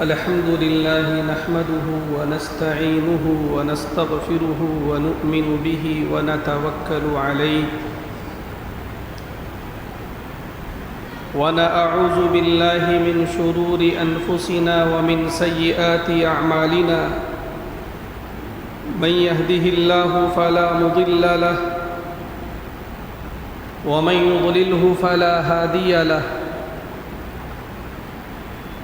الحمد لله نحمده ونستعينه ونستغفره ونؤمن به ونتوكل عليه ونعوذ بالله من شرور أنفسنا ومن سيئات أعمالنا من يهده الله فلا مضل له ومن يضلله فلا هادي له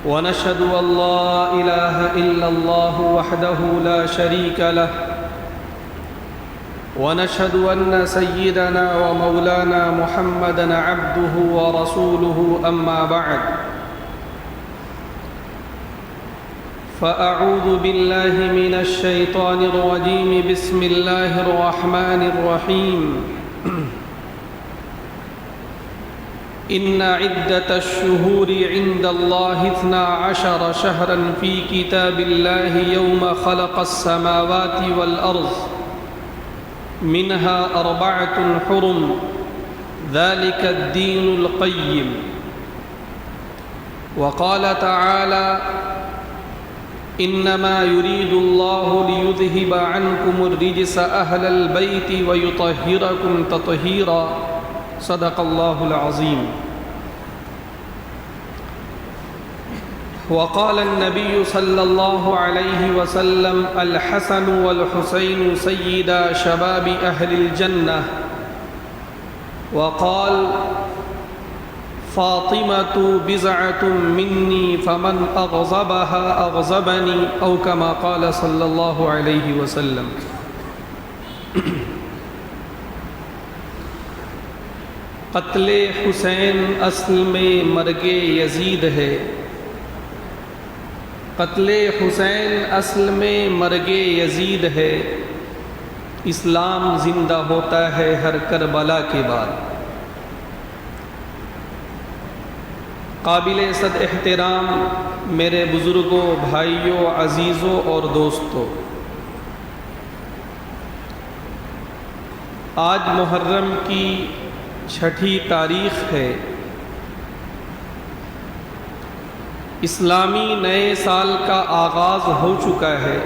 ونشهد أن لا إله إلا الله وحده لا شريك له ونشهد أن سيدنا ومولانا محمدًا عبده ورسوله أما بعد فأعوذ بالله من الشيطان الرجيم بسم الله الرحمن الرحيم إن عدة الشهور عند الله 12 شهرا في كتاب الله يوم خلق السماوات والأرض منها 4 حرم ذلك الدين القيم وقال تعالى إنما يريد الله ليذهب عنكم الرجس أهل البيت ويطهركم تطهيرا صدق الله العظيم وقال النبي صلى الله عليه وسلم الحسن والحسين سيدا شباب أهل الجنة وقال فاطمة بضعة مني فمن أغضبها أغضبني أو كما قال صلى الله عليه وسلم قتل حسین اصل میں مرگ یزید ہے قتل حسین اصل میں مرگ یزید ہے اسلام زندہ ہوتا ہے ہر کربلا کے بعد قابل صد احترام میرے بزرگوں بھائیوں عزیزوں اور دوستوں، آج محرم کی 6 تاریخ ہے۔ اسلامی نئے سال کا آغاز ہو چکا ہے۔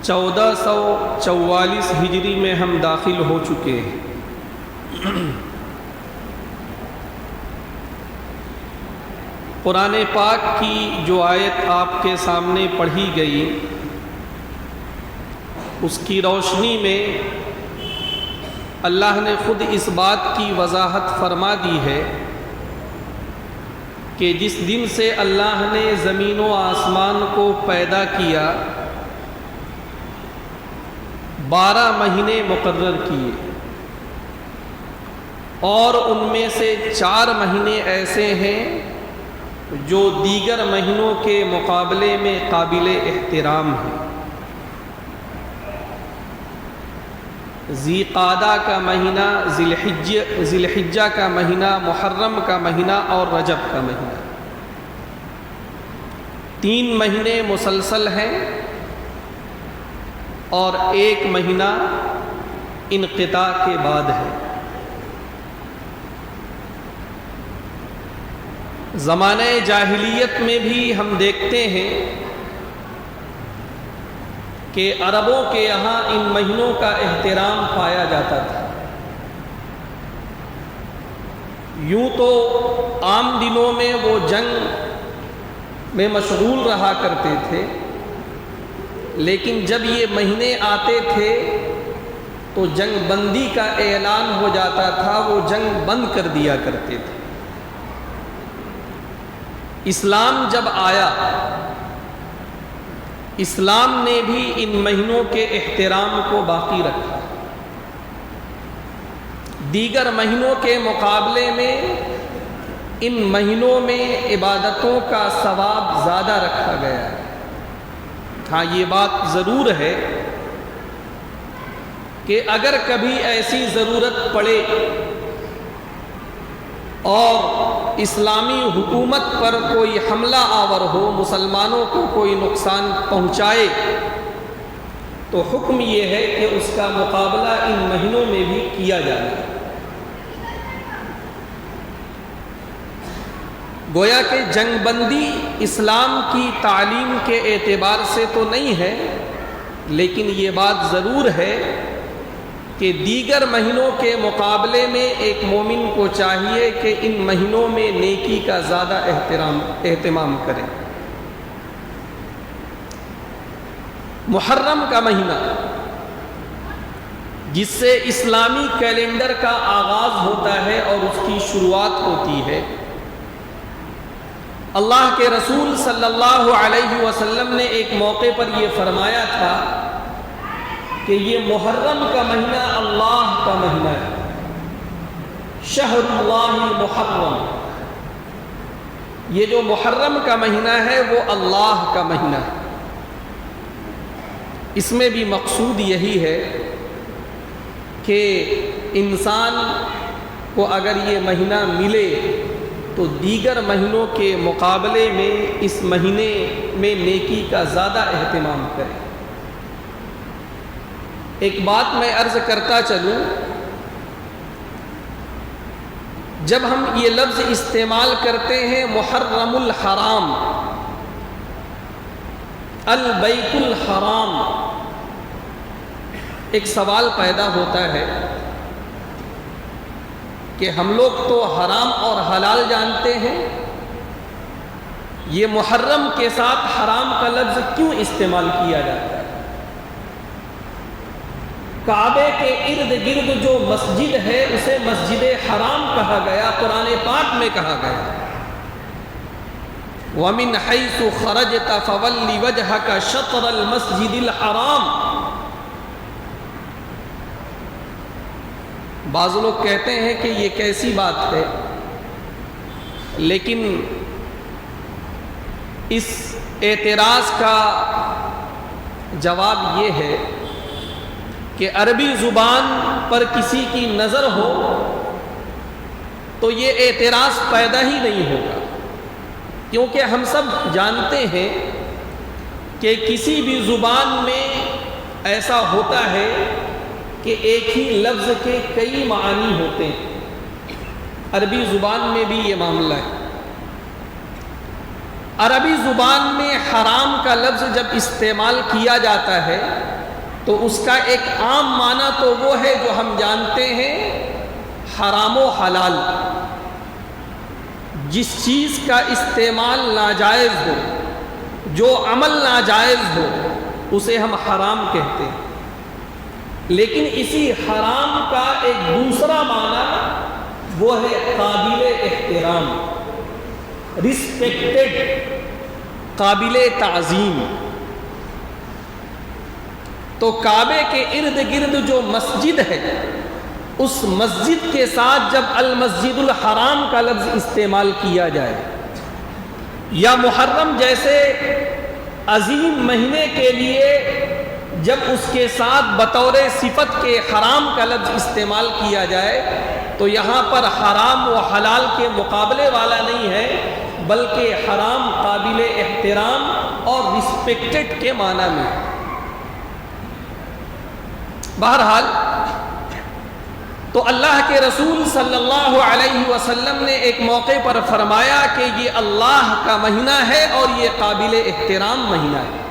1444 ہجری میں ہم داخل ہو چکے ہیں۔ قرآن پاک کی جو آیت آپ کے سامنے پڑھی گئی، اس کی روشنی میں اللہ نے خود اس بات کی وضاحت فرما دی ہے کہ جس دن سے اللہ نے زمین و آسمان کو پیدا کیا 12 مہینے مقرر کیے، اور ان میں سے 4 مہینے ایسے ہیں جو دیگر مہینوں کے مقابلے میں قابل احترام ہیں۔ ذی قعدہ کا مہینہ، ذی الحجہ کا مہینہ، محرم کا مہینہ اور رجب کا مہینہ، 3 مہینے مسلسل ہیں اور 1 مہینہ انقطاع کے بعد ہے۔ زمانہ جاہلیت میں بھی ہم دیکھتے ہیں کہ عربوں کے یہاں ان مہینوں کا احترام پایا جاتا تھا۔ یوں تو عام دنوں میں وہ جنگ میں مشغول رہا کرتے تھے، لیکن جب یہ مہینے آتے تھے تو جنگ بندی کا اعلان ہو جاتا تھا، وہ جنگ بند کر دیا کرتے تھے۔ اسلام جب آیا، اسلام نے بھی ان مہینوں کے احترام کو باقی رکھا۔ دیگر مہینوں کے مقابلے میں ان مہینوں میں عبادتوں کا ثواب زیادہ رکھا گیا ہے۔ ہاں، یہ بات ضرور ہے کہ اگر کبھی ایسی ضرورت پڑے اور اسلامی حکومت پر کوئی حملہ آور ہو، مسلمانوں کو کوئی نقصان پہنچائے، تو حکم یہ ہے کہ اس کا مقابلہ ان مہینوں میں بھی کیا جائے۔ گویا کہ جنگ بندی اسلام کی تعلیم کے اعتبار سے تو نہیں ہے، لیکن یہ بات ضرور ہے کہ دیگر مہینوں کے مقابلے میں ایک مومن کو چاہیے کہ ان مہینوں میں نیکی کا زیادہ اہتمام کرے۔ محرم کا مہینہ، جس سے اسلامی کیلنڈر کا آغاز ہوتا ہے اور اس کی شروعات ہوتی ہے، اللہ کے رسول صلی اللہ علیہ وسلم نے ایک موقع پر یہ فرمایا تھا کہ یہ محرم کا مہینہ اللہ کا مہینہ ہے، شہر اللہ المحرم۔ یہ جو محرم کا مہینہ ہے وہ اللہ کا مہینہ ہے۔ اس میں بھی مقصود یہی ہے کہ انسان کو اگر یہ مہینہ ملے تو دیگر مہینوں کے مقابلے میں اس مہینے میں نیکی کا زیادہ اہتمام کرے۔ ایک بات میں عرض کرتا چلوں، جب ہم یہ لفظ استعمال کرتے ہیں محرم الحرام، البیت الحرام، ایک سوال پیدا ہوتا ہے کہ ہم لوگ تو حرام اور حلال جانتے ہیں، یہ محرم کے ساتھ حرام کا لفظ کیوں استعمال کیا جاتا ہے؟ کعبے کے ارد گرد جو مسجد ہے اسے مسجد حرام کہا گیا، قرآن پاک میں کہا گیا وَمِنْ حَيْثُ خَرَجْتَ فَوَلِّ وَجْهَكَ شَطْرَ الْمَسْجِدِ الْحَرَامِ۔ بعض لوگ کہتے ہیں کہ یہ کیسی بات ہے، لیکن اس اعتراض کا جواب یہ ہے کہ عربی زبان پر کسی کی نظر ہو تو یہ اعتراض پیدا ہی نہیں ہوگا، کیونکہ ہم سب جانتے ہیں کہ کسی بھی زبان میں ایسا ہوتا ہے کہ ایک ہی لفظ کے کئی معنی ہوتے ہیں۔ عربی زبان میں بھی یہ معاملہ ہے۔ عربی زبان میں حرام کا لفظ جب استعمال کیا جاتا ہے تو اس کا ایک عام معنی تو وہ ہے جو ہم جانتے ہیں، حرام و حلال۔ جس چیز کا استعمال ناجائز ہو، جو عمل ناجائز ہو، اسے ہم حرام کہتے ہیں۔ لیکن اسی حرام کا ایک دوسرا معنی وہ ہے قابل احترام، رسپیکٹڈ، قابل تعظیم۔ تو کعبے کے ارد گرد جو مسجد ہے، اس مسجد کے ساتھ جب المسجد الحرام کا لفظ استعمال کیا جائے، یا محرم جیسے عظیم مہینے کے لیے جب اس کے ساتھ بطور صفت کے حرام کا لفظ استعمال کیا جائے تو یہاں پر حرام و حلال کے مقابلے والا نہیں ہے، بلکہ حرام قابل احترام اور رسپیکٹڈ کے معنی میں۔ بہرحال تو اللہ کے رسول صلی اللہ علیہ وسلم نے ایک موقع پر فرمایا کہ یہ اللہ کا مہینہ ہے اور یہ قابل احترام مہینہ ہے۔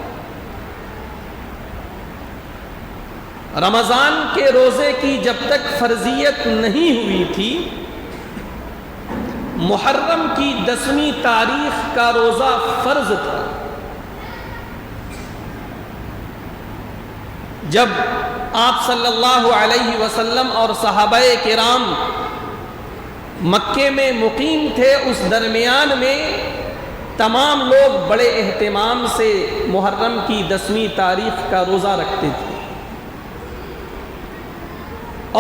رمضان کے روزے کی جب تک فرضیت نہیں ہوئی تھی، محرم کی 10ویں تاریخ کا روزہ فرض تھا۔ جب آپ صلی اللہ علیہ وسلم اور صحابہ کرام مکے میں مقیم تھے، اس درمیان میں تمام لوگ بڑے اہتمام سے محرم کی 10ویں تاریخ کا روزہ رکھتے تھے،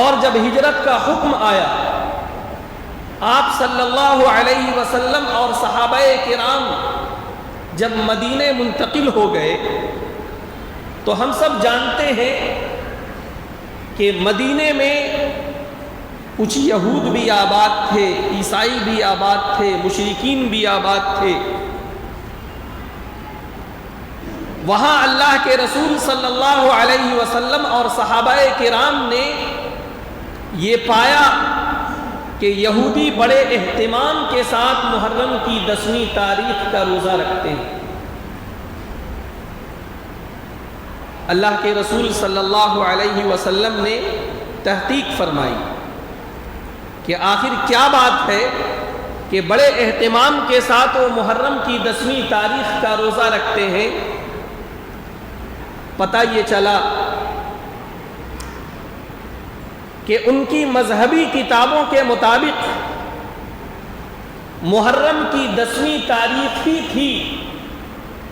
اور جب ہجرت کا حکم آیا، آپ صلی اللہ علیہ وسلم اور صحابہ کرام جب مدینے منتقل ہو گئے تو ہم سب جانتے ہیں کہ مدینے میں کچھ یہود بھی آباد تھے، عیسائی بھی آباد تھے، مشرکین بھی آباد تھے۔ وہاں اللہ کے رسول صلی اللہ علیہ وسلم اور صحابہ کرام نے یہ پایا کہ یہودی بڑے اہتمام کے ساتھ محرم کی 10ویں تاریخ کا روزہ رکھتے ہیں۔ اللہ کے رسول صلی اللہ علیہ وسلم نے تحقیق فرمائی کہ آخر کیا بات ہے کہ بڑے اہتمام کے ساتھ وہ محرم کی 10ویں تاریخ کا روزہ رکھتے ہیں۔ پتہ یہ چلا کہ ان کی مذہبی کتابوں کے مطابق محرم کی 10ویں تاریخ ہی تھی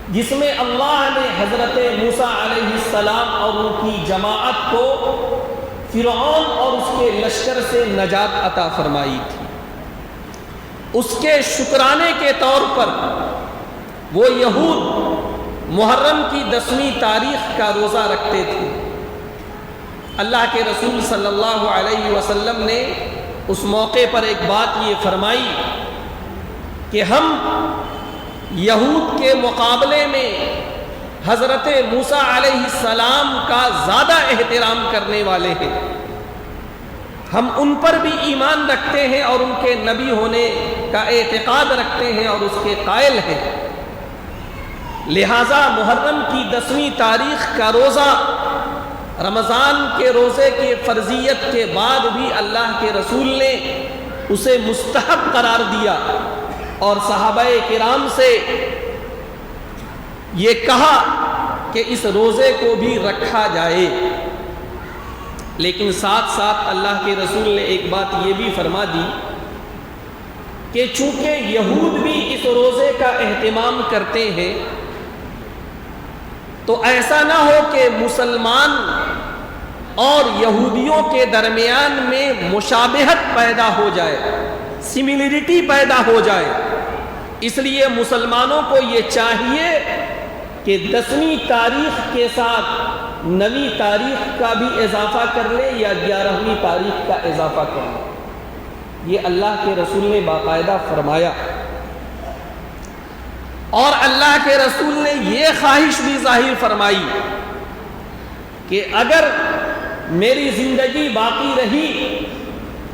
جس میں اللہ نے حضرت موسیٰ علیہ السلام اور ان کی جماعت کو فرعون اور اس کے لشکر سے نجات عطا فرمائی تھی۔ اس کے شکرانے کے طور پر وہ یہود محرم کی 10ویں تاریخ کا روزہ رکھتے تھے۔ اللہ کے رسول صلی اللہ علیہ وسلم نے اس موقع پر ایک بات یہ فرمائی کہ ہم یہود کے مقابلے میں حضرت موسیٰ علیہ السلام کا زیادہ احترام کرنے والے ہیں، ہم ان پر بھی ایمان رکھتے ہیں اور ان کے نبی ہونے کا اعتقاد رکھتے ہیں اور اس کے قائل ہیں، لہذا محرم کی 10ویں تاریخ کا روزہ رمضان کے روزے کی فرضیت کے بعد بھی اللہ کے رسول نے اسے مستحب قرار دیا اور صحابہ کرام سے یہ کہا کہ اس روزے کو بھی رکھا جائے۔ لیکن ساتھ ساتھ اللہ کے رسول نے ایک بات یہ بھی فرما دی کہ چونکہ یہود بھی اس روزے کا اہتمام کرتے ہیں تو ایسا نہ ہو کہ مسلمان اور یہودیوں کے درمیان میں مشابہت پیدا ہو جائے، سملیرٹی پیدا ہو جائے، اس لیے مسلمانوں کو یہ چاہیے کہ 10ویں تاریخ کے ساتھ 9ویں تاریخ کا بھی اضافہ کر لے یا 11ویں تاریخ کا اضافہ کر لے۔ یہ اللہ کے رسول نے باقاعدہ فرمایا، اور اللہ کے رسول نے یہ خواہش بھی ظاہر فرمائی کہ اگر میری زندگی باقی رہی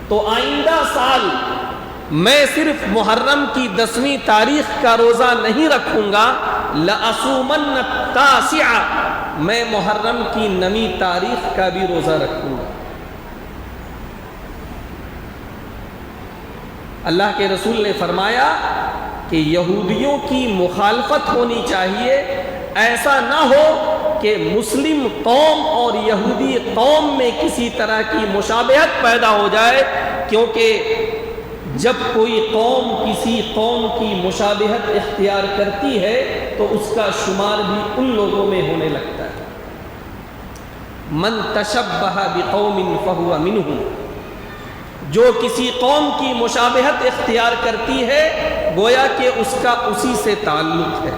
تو آئندہ سال میں صرف محرم کی 10ویں تاریخ کا روزہ نہیں رکھوں گا، لَأَصُومَنَّ التَّاسِعَ، میں محرم کی 9ویں تاریخ کا بھی روزہ رکھوں گا۔ اللہ کے رسول نے فرمایا کہ یہودیوں کی مخالفت ہونی چاہیے، ایسا نہ ہو کہ مسلم قوم اور یہودی قوم میں کسی طرح کی مشابہت پیدا ہو جائے، کیونکہ جب کوئی قوم کسی قوم کی مشابہت اختیار کرتی ہے تو اس کا شمار بھی ان لوگوں میں ہونے لگتا ہے۔ من تشبہ بقوم فہو منہم، جو کسی قوم کی مشابہت اختیار کرتی ہے گویا کہ اس کا اسی سے تعلق ہے۔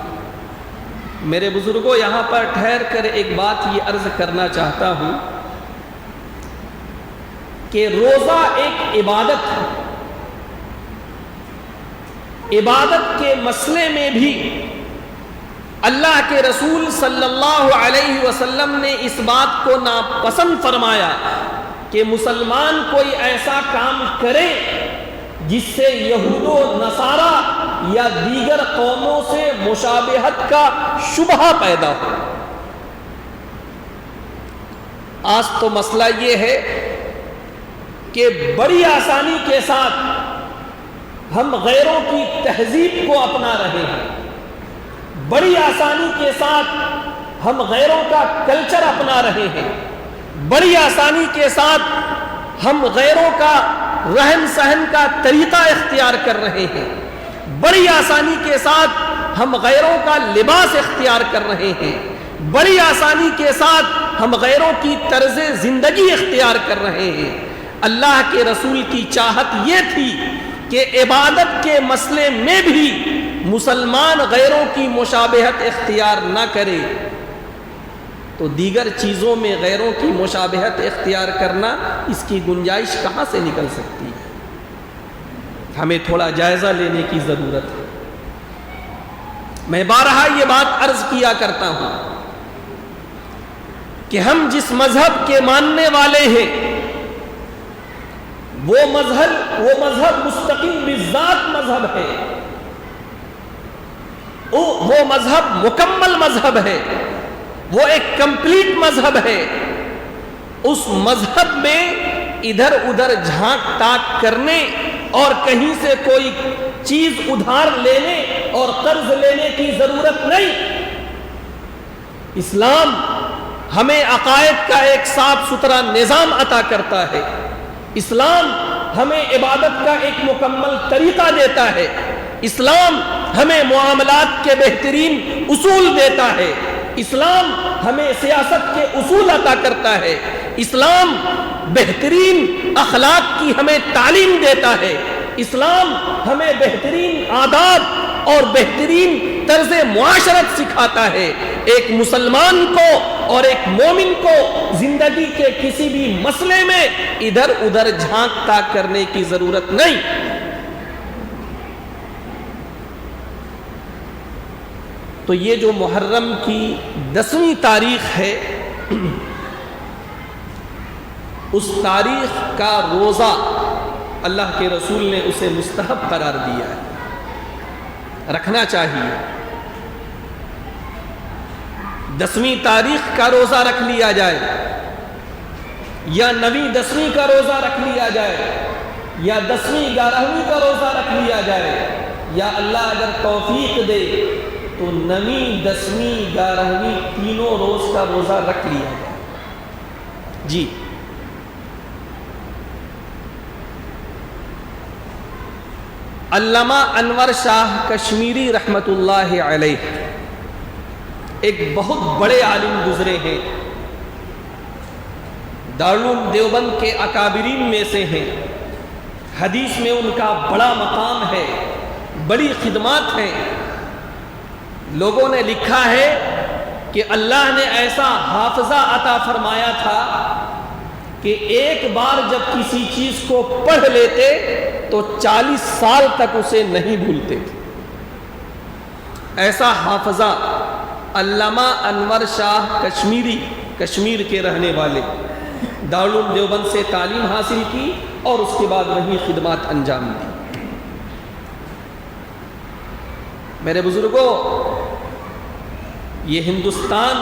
میرے بزرگوں، یہاں پر ٹھہر کر ایک بات یہ عرض کرنا چاہتا ہوں کہ روزہ ایک عبادت ہے، عبادت کے مسئلے میں بھی اللہ کے رسول صلی اللہ علیہ وسلم نے اس بات کو ناپسند فرمایا کہ مسلمان کوئی ایسا کام کرے جس سے یہود و نصارہ یا دیگر قوموں سے مشابہت کا شبہ پیدا ہو۔ آج تو مسئلہ یہ ہے کہ بڑی آسانی کے ساتھ ہم غیروں کی تہذیب کو اپنا رہے ہیں، بڑی آسانی کے ساتھ ہم غیروں کا کلچر اپنا رہے ہیں، بڑی آسانی کے ساتھ ہم غیروں کا رہن سہن کا طریقہ اختیار کر رہے ہیں، بڑی آسانی کے ساتھ ہم غیروں کا لباس اختیار کر رہے ہیں، بڑی آسانی کے ساتھ ہم غیروں کی طرز زندگی اختیار کر رہے ہیں۔ اللہ کے رسول کی چاہت یہ تھی کہ عبادت کے مسئلے میں بھی مسلمان غیروں کی مشابہت اختیار نہ کرے، تو دیگر چیزوں میں غیروں کی مشابہت اختیار کرنا، اس کی گنجائش کہاں سے نکل سکتی ہے؟ ہمیں تھوڑا جائزہ لینے کی ضرورت ہے۔ میں بارہا یہ بات عرض کیا کرتا ہوں کہ ہم جس مذہب کے ماننے والے ہیں، وہ مذہب مستقل بذات مذہب ہے، وہ مذہب مکمل مذہب ہے، وہ ایک کمپلیٹ مذہب ہے۔ اس مذہب میں ادھر ادھر جھانک تاک کرنے اور کہیں سے کوئی چیز ادھار لینے اور قرض لینے کی ضرورت نہیں۔ اسلام ہمیں عقائد کا ایک صاف ستھرا نظام عطا کرتا ہے، اسلام ہمیں عبادت کا ایک مکمل طریقہ دیتا ہے، اسلام ہمیں معاملات کے بہترین اصول دیتا ہے، اسلام ہمیں سیاست کے اصول عطا کرتا ہے، اسلام بہترین اخلاق کی ہمیں تعلیم دیتا ہے، اسلام ہمیں بہترین آداب اور بہترین طرز معاشرت سکھاتا ہے۔ ایک مسلمان کو اور ایک مومن کو زندگی کے کسی بھی مسئلے میں ادھر ادھر جھانک تاک کرنے کی ضرورت نہیں۔ تو یہ جو محرم کی 10ویں تاریخ ہے، اس تاریخ کا روزہ اللہ کے رسول نے اسے مستحب قرار دیا ہے، رکھنا چاہیے۔ 10ویں تاریخ کا روزہ رکھ لیا جائے، یا 9ویں 10ویں کا روزہ رکھ لیا جائے، یا 10ویں 11ویں کا روزہ رکھ لیا جائے، یا اللہ اگر توفیق دے تو 9ویں 10ویں 11ویں تینوں روز کا روزہ رکھ لیا جائے۔ جی علامہ انور شاہ کشمیری رحمت اللہ علیہ ایک بہت بڑے عالم گزرے ہیں، دارالعلوم دیوبند کے اکابرین میں سے ہیں، حدیث میں ان کا بڑا مقام ہے، بڑی خدمات ہیں۔ لوگوں نے لکھا ہے کہ اللہ نے ایسا حافظہ عطا فرمایا تھا کہ ایک بار جب کسی چیز کو پڑھ لیتے تو 40 سال تک اسے نہیں بھولتے تھے۔ ایسا حافظہ علامہ انور شاہ کشمیری، کشمیر کے رہنے والے، دارالعلوم دیوبند سے تعلیم حاصل کی اور اس کے بعد وہیں خدمات انجام دی۔ میرے بزرگوں، یہ ہندوستان،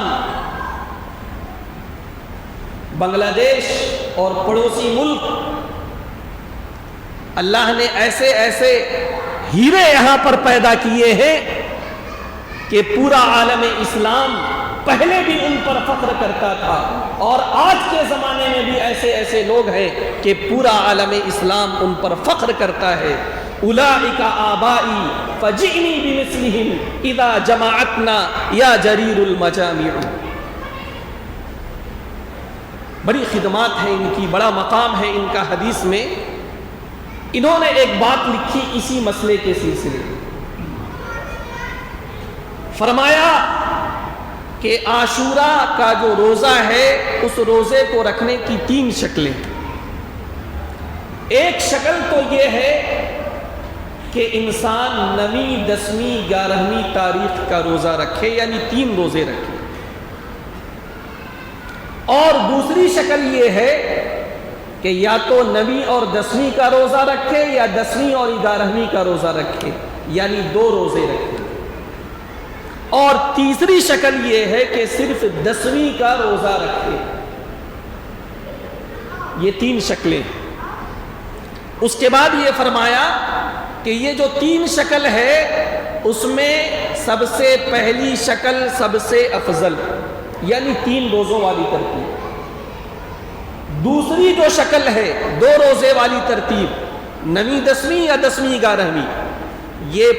بنگلہ دیش اور پڑوسی ملک، اللہ نے ایسے ایسے ہیرے یہاں پر پیدا کیے ہیں کہ پورا عالم اسلام پہلے بھی ان پر فخر کرتا تھا، اور آج کے زمانے میں بھی ایسے ایسے لوگ ہیں کہ پورا عالم اسلام ان پر فخر کرتا ہے۔ اولئک آبائی فجئنی بمثلہم اذا جمعتنا یا جریر المجامع۔ بڑی خدمات ہیں ان کی، بڑا مقام ہے ان کا حدیث میں۔ انہوں نے ایک بات لکھی اسی مسئلے کے سلسلے، فرمایا کہ عاشوراء کا جو روزہ ہے اس روزے کو رکھنے کی 3 شکلیں۔ ایک شکل تو یہ ہے کہ انسان 9ویں 10ویں 11ویں تاریخ کا روزہ رکھے، یعنی 3 روزے رکھے، اور دوسری شکل یہ ہے کہ یا تو 9ویں اور 10ویں کا روزہ رکھے یا 10ویں اور 11ویں کا روزہ رکھے، یعنی 2 روزے رکھے، اور تیسری شکل یہ ہے کہ صرف 10ویں کا روزہ رکھے۔ یہ 3 شکلیں۔ اس کے بعد یہ فرمایا کہ یہ جو 3 شکل ہے اس میں سب سے پہلی شکل سب سے افضل، یعنی 3 روزوں والی ترتیب۔ دوسری جو شکل ہے 2 روزے والی ترتیب، 9ویں 10ویں یا 10ویں 11ویں، یہ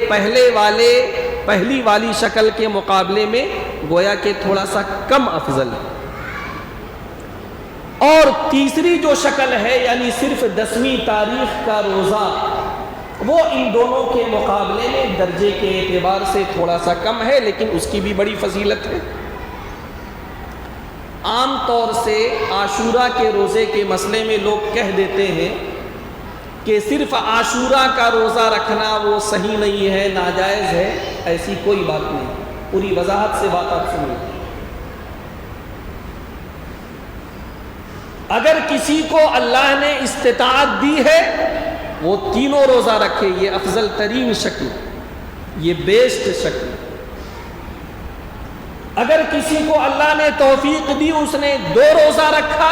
پہلی والی شکل کے مقابلے میں گویا کہ تھوڑا سا کم افضل ہے۔ اور تیسری جو شکل ہے یعنی صرف 10ویں تاریخ کا روزہ، وہ ان دونوں کے مقابلے میں درجے کے اعتبار سے تھوڑا سا کم ہے، لیکن اس کی بھی بڑی فضیلت ہے۔ عام طور سے عاشوراء کے روزے کے مسئلے میں لوگ کہہ دیتے ہیں کہ صرف عاشوراء کا روزہ رکھنا وہ صحیح نہیں ہے، ناجائز ہے۔ ایسی کوئی بات نہیں، پوری وضاحت سے بات آپ سنیں۔ اگر کسی کو اللہ نے استطاعت دی ہے وہ تینوں روزہ رکھے، یہ افضل ترین شکل، یہ بیسٹ شکل۔ اگر کسی کو اللہ نے توفیق دی اس نے 2 روزہ رکھا،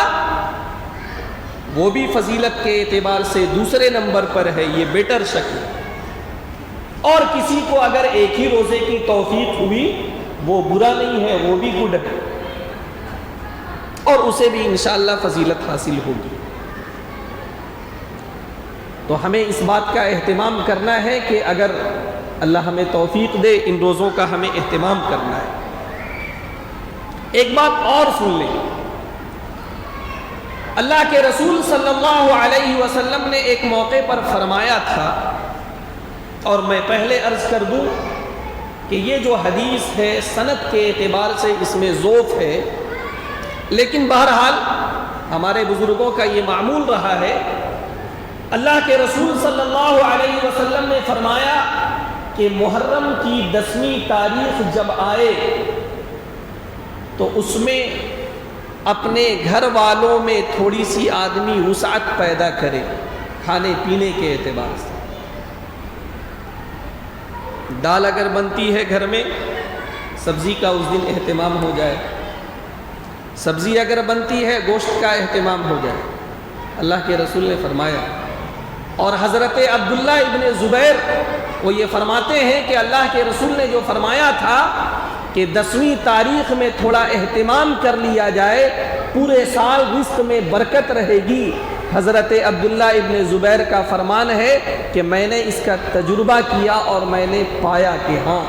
وہ بھی فضیلت کے اعتبار سے دوسرے نمبر پر ہے، یہ بیٹر شکل۔ اور کسی کو اگر ایک ہی روزے کی توفیق ہوئی وہ برا نہیں ہے، وہ بھی گڈ ہے، اور اسے بھی انشاءاللہ فضیلت حاصل ہوگی۔ تو ہمیں اس بات کا اہتمام کرنا ہے کہ اگر اللہ ہمیں توفیق دے ان روزوں کا ہمیں اہتمام کرنا ہے۔ ایک بات اور سن لیں، اللہ کے رسول صلی اللہ علیہ وسلم نے ایک موقع پر فرمایا تھا، اور میں پہلے عرض کر دوں کہ یہ جو حدیث ہے سند کے اعتبار سے اس میں ضعف ہے، لیکن بہرحال ہمارے بزرگوں کا یہ معمول رہا ہے۔ اللہ کے رسول صلی اللہ علیہ وسلم نے فرمایا کہ محرم کی 10ویں تاریخ جب آئے تو اس میں اپنے گھر والوں میں تھوڑی سی آدمی وسعت پیدا کرے کھانے پینے کے اعتبار سے۔ دال اگر بنتی ہے گھر میں، سبزی کا اس دن اہتمام ہو جائے، سبزی اگر بنتی ہے گوشت کا اہتمام ہو جائے، اللہ کے رسول نے فرمایا۔ اور حضرت عبداللہ ابن زبیر وہ یہ فرماتے ہیں کہ اللہ کے رسول نے جو فرمایا تھا کہ 10ویں تاریخ میں تھوڑا اہتمام کر لیا جائے، پورے سال رزق میں برکت رہے گی۔ حضرت عبداللہ ابن زبیر کا فرمان ہے کہ میں نے اس کا تجربہ کیا اور میں نے پایا کہ ہاں،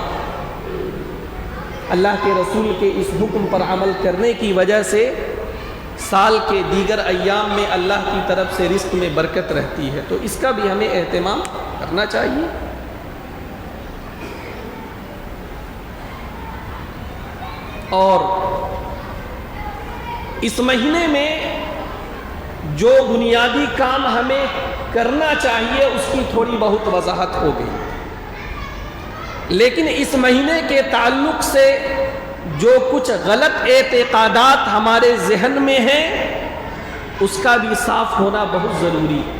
اللہ کے رسول کے اس حکم پر عمل کرنے کی وجہ سے سال کے دیگر ایام میں اللہ کی طرف سے رزق میں برکت رہتی ہے۔ تو اس کا بھی ہمیں اہتمام کرنا چاہیے۔ اور اس مہینے میں جو بنیادی کام ہمیں کرنا چاہیے اس کی تھوڑی بہت وضاحت ہو گئی، لیکن اس مہینے کے تعلق سے جو کچھ غلط اعتقادات ہمارے ذہن میں ہیں اس کا بھی صاف ہونا بہت ضروری ہے۔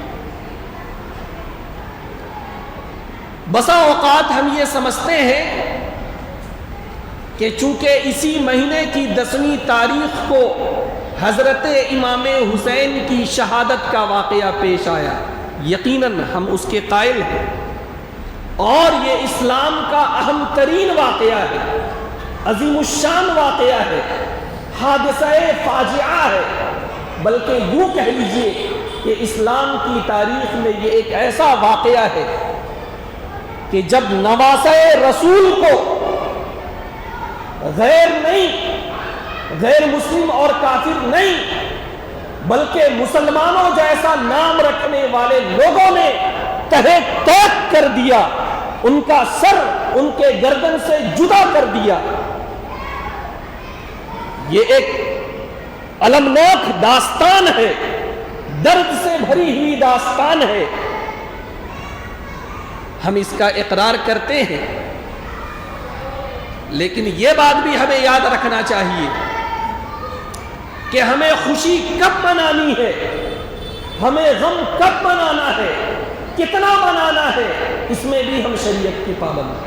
بسا اوقات ہم یہ سمجھتے ہیں کہ چونکہ اسی مہینے کی 10ویں تاریخ کو حضرت امام حسین کی شہادت کا واقعہ پیش آیا، یقیناً ہم اس کے قائل ہیں، اور یہ اسلام کا اہم ترین واقعہ ہے، عظیم الشان واقعہ ہے، حادثہ فاجعہ ہے، بلکہ یوں کہہ لیجئے کہ اسلام کی تاریخ میں یہ ایک ایسا واقعہ ہے کہ جب نواسہ رسول کو غیر مسلم اور کافر نہیں بلکہ مسلمانوں جیسا نام رکھنے والے لوگوں نے تہے تیگ کر دیا، ان کا سر ان کے گردن سے جدا کر دیا، یہ ایک المناک داستان ہے، درد سے بھری ہوئی داستان ہے۔ ہم اس کا اقرار کرتے ہیں، لیکن یہ بات بھی ہمیں یاد رکھنا چاہیے کہ ہمیں خوشی کب منانی ہے، ہمیں غم کب منانا ہے، کتنا منانا ہے، اس میں بھی ہم شریعت کی پابند ہیں۔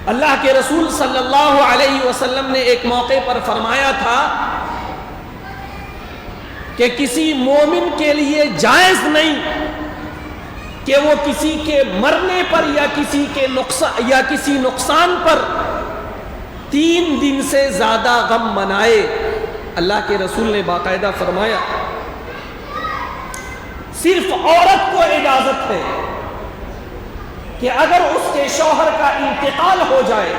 اللہ کے رسول صلی اللہ علیہ وسلم نے ایک موقع پر فرمایا تھا کہ کسی مومن کے لیے جائز نہیں کہ وہ کسی کے مرنے پر یا کسی نقصان پر 3 دن سے زیادہ غم منائے۔ اللہ کے رسول نے باقاعدہ فرمایا صرف عورت کو اجازت ہے کہ اگر اس کے شوہر کا انتقال ہو جائے،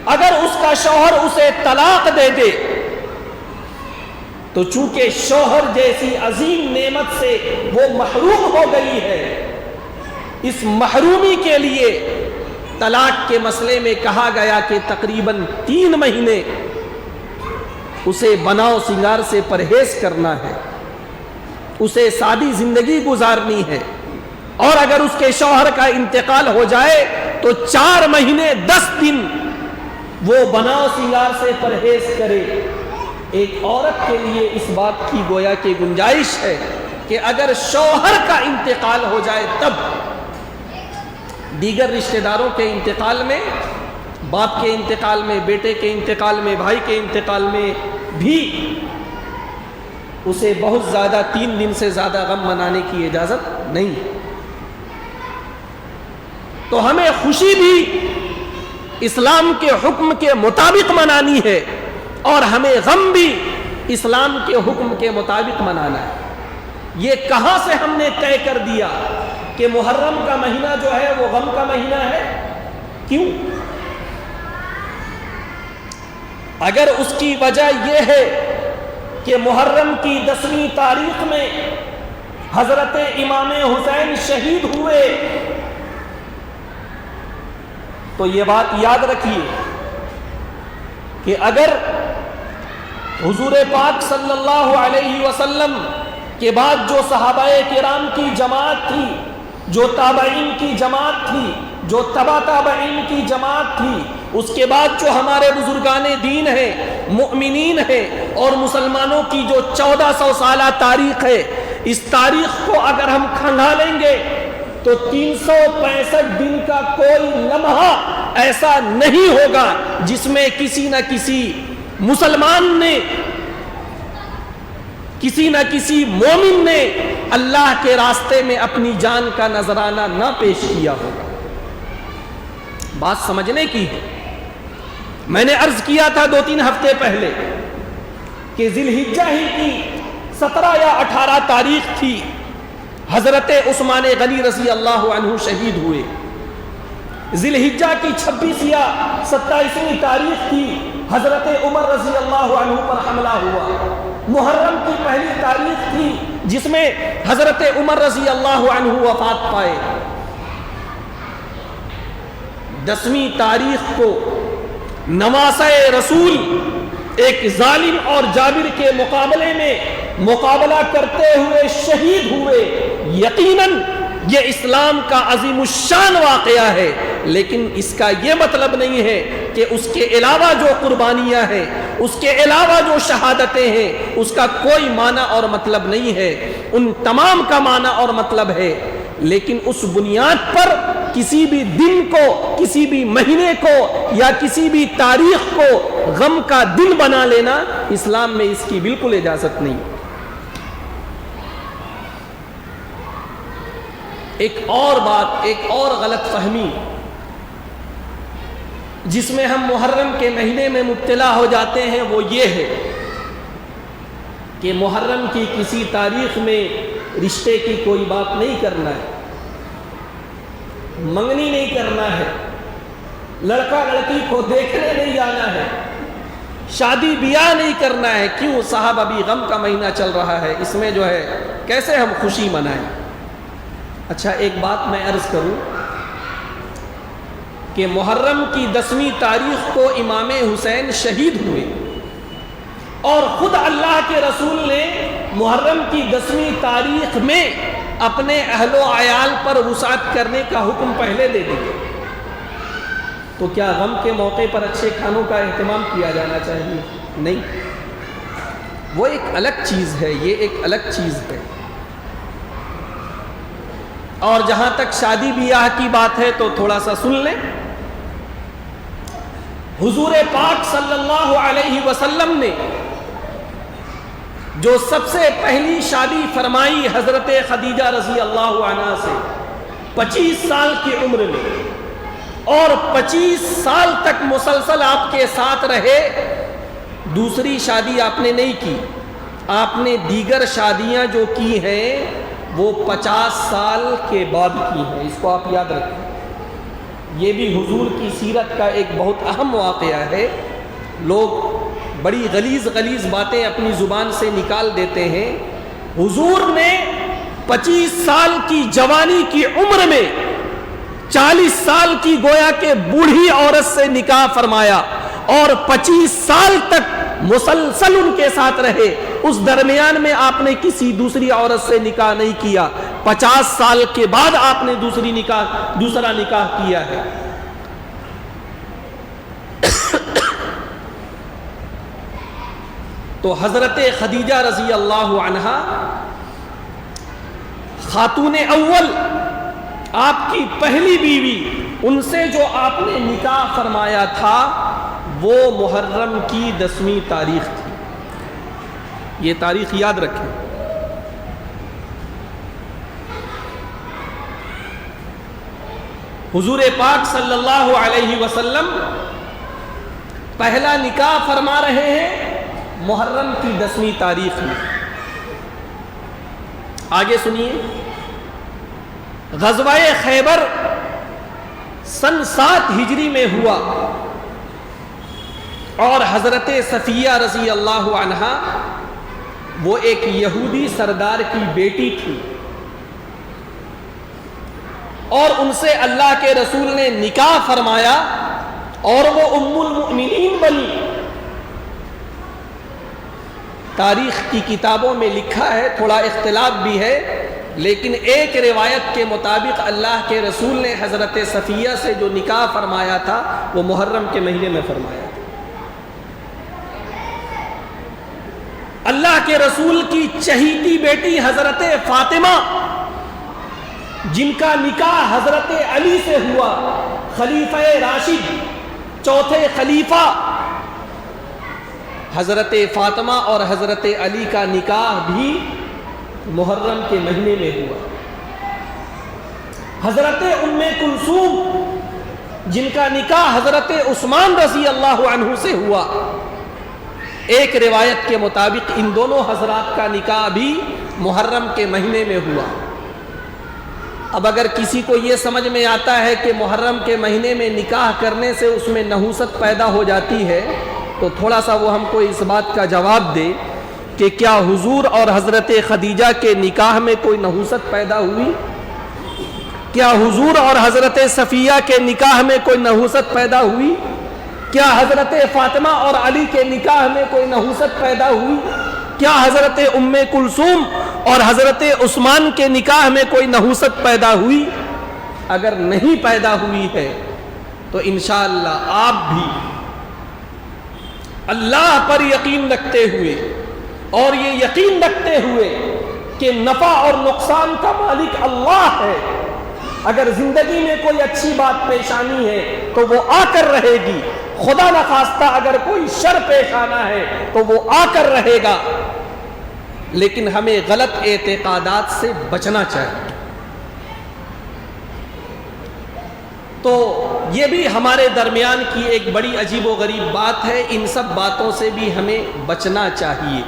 اگر اس کا شوہر اسے طلاق دے دے، تو چونکہ شوہر جیسی عظیم نعمت سے وہ محروم ہو گئی ہے، اس محرومی کے لیے طلاق کے مسئلے میں کہا گیا کہ تقریباً 3 مہینے اسے بناؤ سنگار سے پرہیز کرنا ہے، اسے سادی زندگی گزارنی ہے، اور اگر اس کے شوہر کا انتقال ہو جائے تو 4 مہینے 10 دن وہ بناؤ سنگار سے پرہیز کرے۔ ایک عورت کے لیے اس بات کی گویا کہ گنجائش ہے کہ اگر شوہر کا انتقال ہو جائے تب دیگر رشتہ داروں کے انتقال میں، باپ کے انتقال میں، بیٹے کے انتقال میں، بھائی کے انتقال میں بھی اسے بہت زیادہ 3 دن سے زیادہ غم منانے کی اجازت نہیں۔ تو ہمیں خوشی بھی اسلام کے حکم کے مطابق منانی ہے اور ہمیں غم بھی اسلام کے حکم کے مطابق منانا ہے۔ یہ کہاں سے ہم نے طے کر دیا کہ محرم کا مہینہ جو ہے وہ غم کا مہینہ ہے؟ کیوں؟ اگر اس کی وجہ یہ ہے کہ محرم کی 10ویں تاریخ میں حضرت امام حسین شہید ہوئے تو یہ بات یاد رکھیے کہ اگر حضور پاک صلی اللہ علیہ وسلم کے بعد جو صحابہ کرام کی جماعت تھی، جو تابعین کی جماعت تھی، جو تبع تابعین کی جماعت تھی، اس کے بعد جو ہمارے بزرگان دین ہیں، مؤمنین ہیں، اور مسلمانوں کی جو 1400 سالہ تاریخ ہے، اس تاریخ کو اگر ہم کھنگالیں گے تو 365 دن کا کوئی لمحہ ایسا نہیں ہوگا جس میں کسی نہ کسی مسلمان نے، کسی نہ کسی مومن نے اللہ کے راستے میں اپنی جان کا نذرانہ نہ پیش کیا ہوگا۔ بات سمجھنے کی ہے۔ میں نے عرض کیا تھا 2-3 ہفتے پہلے کہ ذی الحجہ ہی کی 17 یا 18 تاریخ تھی، حضرت عثمان غنی رضی اللہ عنہ شہید ہوئے۔ ذی الحجہ کی 26 یا 27ویں تاریخ تھی، حضرت عمر رضی اللہ عنہ پر حملہ ہوا۔ محرم کی پہلی تاریخ تھی جس میں حضرت عمر رضی اللہ عنہ وفات پائے۔ 10ویں تاریخ کو نواسہ رسول ایک ظالم اور جابر کے مقابلے میں مقابلہ کرتے ہوئے شہید ہوئے۔ یقیناً یہ اسلام کا عظیم الشان واقعہ ہے، لیکن اس کا یہ مطلب نہیں ہے کہ اس کے علاوہ جو قربانیاں ہیں، اس کے علاوہ جو شہادتیں ہیں، اس کا کوئی معنی اور مطلب نہیں ہے۔ ان تمام کا معنی اور مطلب ہے، لیکن اس بنیاد پر کسی بھی دن کو، کسی بھی مہینے کو یا کسی بھی تاریخ کو غم کا دن بنا لینا اسلام میں اس کی بالکل اجازت نہیں۔ ایک اور بات، ایک اور غلط فہمی جس میں ہم محرم کے مہینے میں مبتلا ہو جاتے ہیں وہ یہ ہے کہ محرم کی کسی تاریخ میں رشتے کی کوئی بات نہیں کرنا ہے، منگنی نہیں کرنا ہے، لڑکا لڑکی کو دیکھنے نہیں جانا ہے، شادی بیاہ نہیں کرنا ہے۔ کیوں صاحب؟ ابھی غم کا مہینہ چل رہا ہے، اس میں جو ہے کیسے ہم خوشی منائیں؟ اچھا ایک بات میں عرض کروں کہ محرم کی 10ویں تاریخ کو امام حسین شہید ہوئے، اور خود اللہ کے رسول نے محرم کی 10ویں تاریخ میں اپنے اہل و عیال پر وسعت کرنے کا حکم پہلے دے دیا۔ تو کیا غم کے موقع پر اچھے کھانوں کا اہتمام کیا جانا چاہیے؟ نہیں، وہ ایک الگ چیز ہے، یہ ایک الگ چیز ہے۔ اور جہاں تک شادی بیاہ کی بات ہے تو تھوڑا سا سن لیں۔ حضور پاک صلی اللہ علیہ وسلم نے جو سب سے پہلی شادی فرمائی حضرت خدیجہ رضی اللہ عنہا سے 25 سال کی عمر میں، اور 25 سال تک مسلسل آپ کے ساتھ رہے، دوسری شادی آپ نے نہیں کی۔ آپ نے دیگر شادیاں جو کی ہیں وہ 50 سال کے بعد کی ہیں، اس کو آپ یاد رکھیں۔ یہ بھی حضور کی سیرت کا ایک بہت اہم واقعہ ہے۔ لوگ بڑی غلیظ غلیظ باتیں اپنی زبان سے نکال دیتے ہیں۔ حضور نے 25 سال کی جوانی کی عمر میں 40 سال کی گویا کہ بوڑھی عورت سے نکاح فرمایا، اور 25 سال تک مسلسل ان کے ساتھ رہے۔ اس درمیان میں آپ نے کسی دوسری عورت سے نکاح نہیں کیا۔ 50 سال کے بعد آپ نے دوسرا نکاح کیا ہے۔ تو حضرت خدیجہ رضی اللہ عنہا خاتون اول، آپ کی پہلی بیوی، ان سے جو آپ نے نکاح فرمایا تھا وہ محرم کی 10ویں تاریخ تھی۔ یہ تاریخ یاد رکھیں۔ حضور پاک صلی اللہ علیہ وسلم پہلا نکاح فرما رہے ہیں محرم کی 10ویں تاریخ میں۔ آگے سنیے، غزوہ خیبر سن 7 ہجری میں ہوا اور حضرت صفیہ رضی اللہ عنہا وہ ایک یہودی سردار کی بیٹی تھی اور ان سے اللہ کے رسول نے نکاح فرمایا اور وہ ام المؤمنین بنی۔ تاریخ کی کتابوں میں لکھا ہے، تھوڑا اختلاف بھی ہے، لیکن ایک روایت کے مطابق اللہ کے رسول نے حضرت صفیہ سے جو نکاح فرمایا تھا وہ محرم کے مہینے میں فرمایا تھا۔ اللہ کے رسول کی چہیتی بیٹی حضرت فاطمہ، جن کا نکاح حضرت علی سے ہوا، خلیفہ راشد، چوتھے خلیفہ، حضرت فاطمہ اور حضرت علی کا نکاح بھی محرم کے مہینے میں ہوا۔ حضرت ام کلثوم، جن کا نکاح حضرت عثمان رضی اللہ عنہ سے ہوا، ایک روایت کے مطابق ان دونوں حضرات کا نکاح بھی محرم کے مہینے میں ہوا۔ اب اگر کسی کو یہ سمجھ میں آتا ہے کہ محرم کے مہینے میں نکاح کرنے سے اس میں نحوست پیدا ہو جاتی ہے تو تھوڑا سا وہ ہم کو اس بات کا جواب دے کہ کیا حضور اور حضرت خدیجہ کے نکاح میں کوئی نحوست پیدا ہوئی؟ کیا حضور اور حضرت صفیہ کے نکاح میں کوئی نحوست پیدا ہوئی؟ کیا حضرت فاطمہ اور علی کے نکاح میں کوئی نحوست پیدا ہوئی؟ کیا حضرت ام کلثوم اور حضرت عثمان کے نکاح میں کوئی نحوست پیدا ہوئی؟ اگر نہیں پیدا ہوئی ہے تو انشاءاللہ آپ بھی اللہ پر یقین رکھتے ہوئے اور یہ یقین رکھتے ہوئے کہ نفع اور نقصان کا مالک اللہ ہے، اگر زندگی میں کوئی اچھی بات پیش آنی ہے تو وہ آ کر رہے گی، خدا نخواستہ اگر کوئی شر پیش آنا ہے تو وہ آ کر رہے گا، لیکن ہمیں غلط اعتقادات سے بچنا چاہیے۔ تو یہ بھی ہمارے درمیان کی ایک بڑی عجیب و غریب بات ہے، ان سب باتوں سے بھی ہمیں بچنا چاہیے۔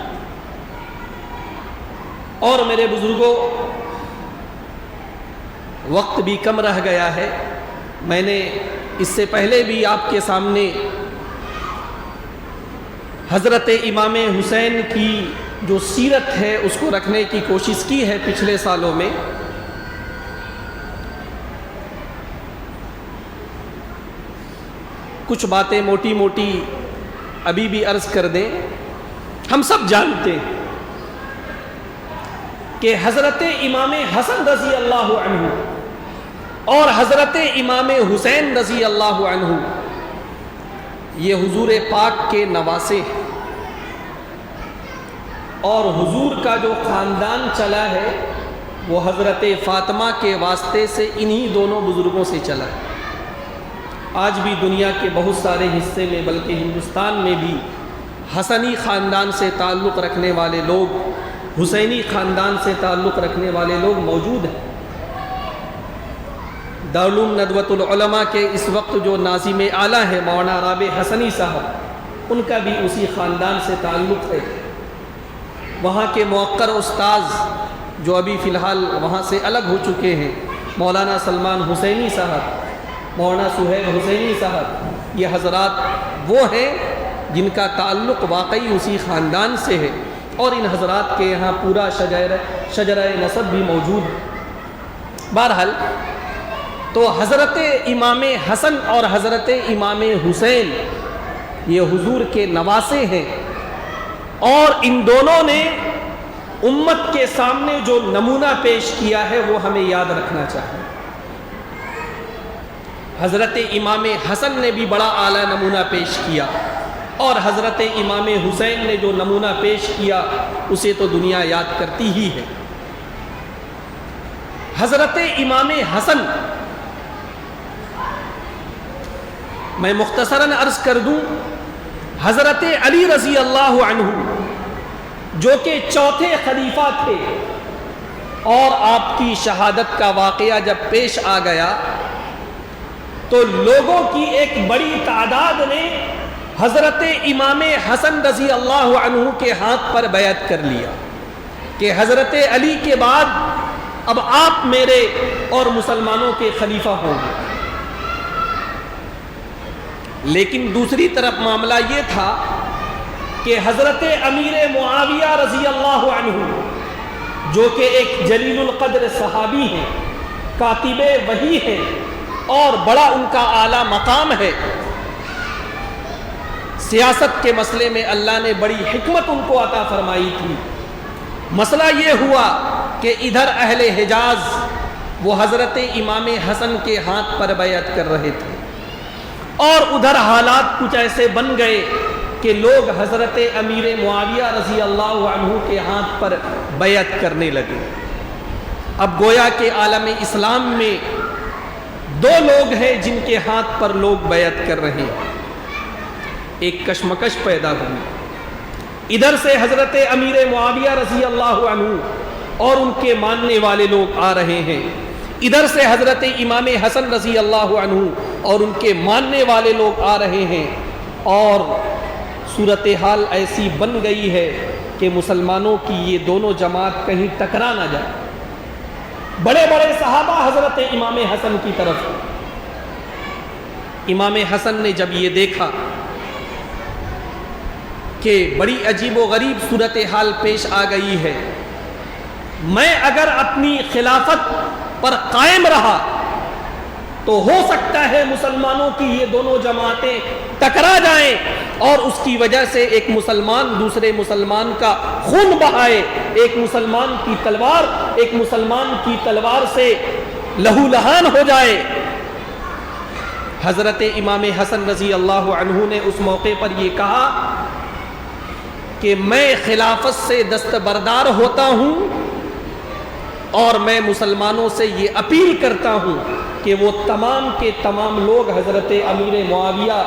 اور میرے بزرگوں، وقت بھی کم رہ گیا ہے، میں نے اس سے پہلے بھی آپ کے سامنے حضرت امام حسین کی جو سیرت ہے اس کو رکھنے کی کوشش کی ہے پچھلے سالوں میں۔ کچھ باتیں موٹی موٹی ابھی بھی عرض کر دیں۔ ہم سب جانتے ہیں کہ حضرت امام حسن رضی اللہ عنہ اور حضرت امام حسین رضی اللہ عنہ یہ حضور پاک کے نواسے ہیں، اور حضور کا جو خاندان چلا ہے وہ حضرت فاطمہ کے واسطے سے انہی دونوں بزرگوں سے چلا ہے۔ آج بھی دنیا کے بہت سارے حصے میں بلکہ ہندوستان میں بھی حسنی خاندان سے تعلق رکھنے والے لوگ، حسینی خاندان سے تعلق رکھنے والے لوگ موجود ہیں۔ دارالعلوم ندوۃ العلماء کے اس وقت جو ناظم اعلیٰ ہے مولانا رابع حسنی صاحب، ان کا بھی اسی خاندان سے تعلق ہے۔ وہاں کے موقر استاذ جو ابھی فی الحال وہاں سے الگ ہو چکے ہیں، مولانا سلمان حسینی صاحب، مولانا سہیل حسینی صاحب، یہ حضرات وہ ہیں جن کا تعلق واقعی اسی خاندان سے ہے، اور ان حضرات کے یہاں پورا شجرہ نسب بھی موجود ہے۔ بہرحال تو حضرت امام حسن اور حضرت امام حسین یہ حضور کے نواسے ہیں، اور ان دونوں نے امت کے سامنے جو نمونہ پیش کیا ہے وہ ہمیں یاد رکھنا چاہیے۔ حضرت امام حسن نے بھی بڑا اعلیٰ نمونہ پیش کیا۔ اور حضرت امام حسین نے جو نمونہ پیش کیا اسے تو دنیا یاد کرتی ہی ہے۔ حضرت امام حسن، میں مختصراً عرض کر دوں، حضرت علی رضی اللہ عنہ جو کہ چوتھے خلیفہ تھے، اور آپ کی شہادت کا واقعہ جب پیش آ گیا تو لوگوں کی ایک بڑی تعداد نے حضرت امام حسن رضی اللہ عنہ کے ہاتھ پر بیعت کر لیا کہ حضرت علی کے بعد اب آپ میرے اور مسلمانوں کے خلیفہ ہوں گے۔ لیکن دوسری طرف معاملہ یہ تھا کہ حضرت امیر معاویہ رضی اللہ عنہ جو کہ ایک جلیل القدر صحابی ہیں، کاتب وحی ہیں، اور بڑا ان کا اعلیٰ مقام ہے، سیاست کے مسئلے میں اللہ نے بڑی حکمت ان کو عطا فرمائی تھی۔ مسئلہ یہ ہوا کہ ادھر اہل حجاز وہ حضرت امام حسن کے ہاتھ پر بیعت کر رہے تھے، اور ادھر حالات کچھ ایسے بن گئے کہ لوگ حضرت امیر معاویہ رضی اللہ عنہ کے ہاتھ پر بیعت کرنے لگے۔ اب گویا کہ عالم اسلام میں دو لوگ ہیں جن کے ہاتھ پر لوگ بیعت کر رہے ہیں۔ ایک کشمکش پیدا ہوئی، ادھر سے حضرت امیر معاویہ رضی اللہ عنہ اور ان کے ماننے والے لوگ آ رہے ہیں، ادھر سے حضرت امام حسن رضی اللہ عنہ اور ان کے ماننے والے لوگ آ رہے ہیں، اور صورتحال ایسی بن گئی ہے کہ مسلمانوں کی یہ دونوں جماعت کہیں ٹکرا نہ جائے۔ بڑے بڑے صحابہ حضرت امام حسن کی طرف، امام حسن نے جب یہ دیکھا کہ بڑی عجیب و غریب صورتحال پیش آ گئی ہے، میں اگر اپنی خلافت پر قائم رہا تو ہو سکتا ہے مسلمانوں کی یہ دونوں جماعتیں ٹکرا جائیں اور اس کی وجہ سے ایک مسلمان دوسرے مسلمان کا خون بہائے، ایک مسلمان کی تلوار ایک مسلمان کی تلوار سے لہو لہان ہو جائے۔ حضرت امام حسن رضی اللہ عنہ نے اس موقع پر یہ کہا کہ میں خلافت سے دستبردار ہوتا ہوں، اور میں مسلمانوں سے یہ اپیل کرتا ہوں کہ وہ تمام کے تمام لوگ حضرت امیر معاویہ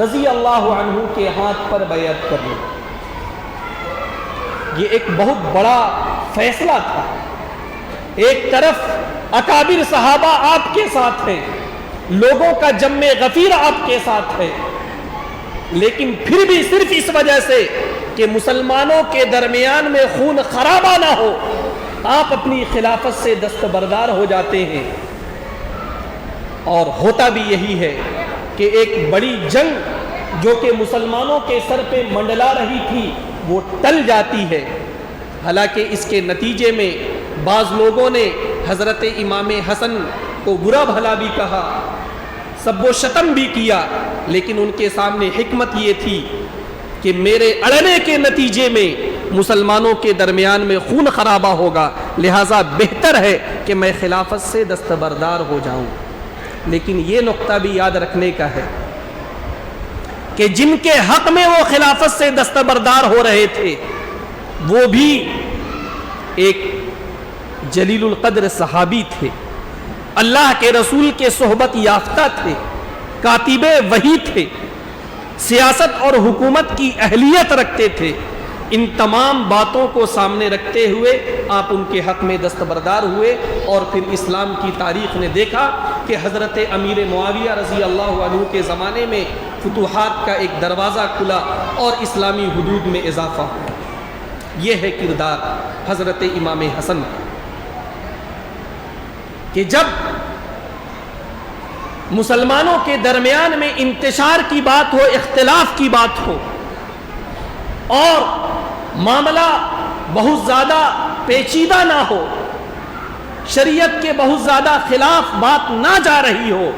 رضی اللہ عنہ کے ہاتھ پر بیعت کر لیں۔ یہ ایک بہت بڑا فیصلہ تھا۔ ایک طرف اکابر صحابہ آپ کے ساتھ ہیں، لوگوں کا جمع غفیر آپ کے ساتھ ہے، لیکن پھر بھی صرف اس وجہ سے کہ مسلمانوں کے درمیان میں خون خرابہ نہ ہو، آپ اپنی خلافت سے دستبردار ہو جاتے ہیں۔ اور ہوتا بھی یہی ہے کہ ایک بڑی جنگ جو کہ مسلمانوں کے سر پہ منڈلا رہی تھی وہ ٹل جاتی ہے۔ حالانکہ اس کے نتیجے میں بعض لوگوں نے حضرت امام حسن کو برا بھلا بھی کہا، سب و شتم بھی کیا، لیکن ان کے سامنے حکمت یہ تھی کہ میرے اڑنے کے نتیجے میں مسلمانوں کے درمیان میں خون خرابہ ہوگا، لہٰذا بہتر ہے کہ میں خلافت سے دستبردار ہو جاؤں۔ لیکن یہ نقطہ بھی یاد رکھنے کا ہے کہ جن کے حق میں وہ خلافت سے دستبردار ہو رہے تھے وہ بھی ایک جلیل القدر صحابی تھے، اللہ کے رسول کے صحبت یافتہ تھے، کاتب وحی تھے، سیاست اور حکومت کی اہلیت رکھتے تھے۔ ان تمام باتوں کو سامنے رکھتے ہوئے آپ ان کے حق میں دستبردار ہوئے، اور پھر اسلام کی تاریخ نے دیکھا کہ حضرت امیر معاویہ رضی اللہ عنہ کے زمانے میں فتوحات کا ایک دروازہ کھلا اور اسلامی حدود میں اضافہ ہوا۔ یہ ہے کردار حضرت امام حسن کہ جب مسلمانوں کے درمیان میں انتشار کی بات ہو، اختلاف کی بات ہو، اور معاملہ بہت زیادہ پیچیدہ نہ ہو، شریعت کے بہت زیادہ خلاف بات نہ جا رہی ہو،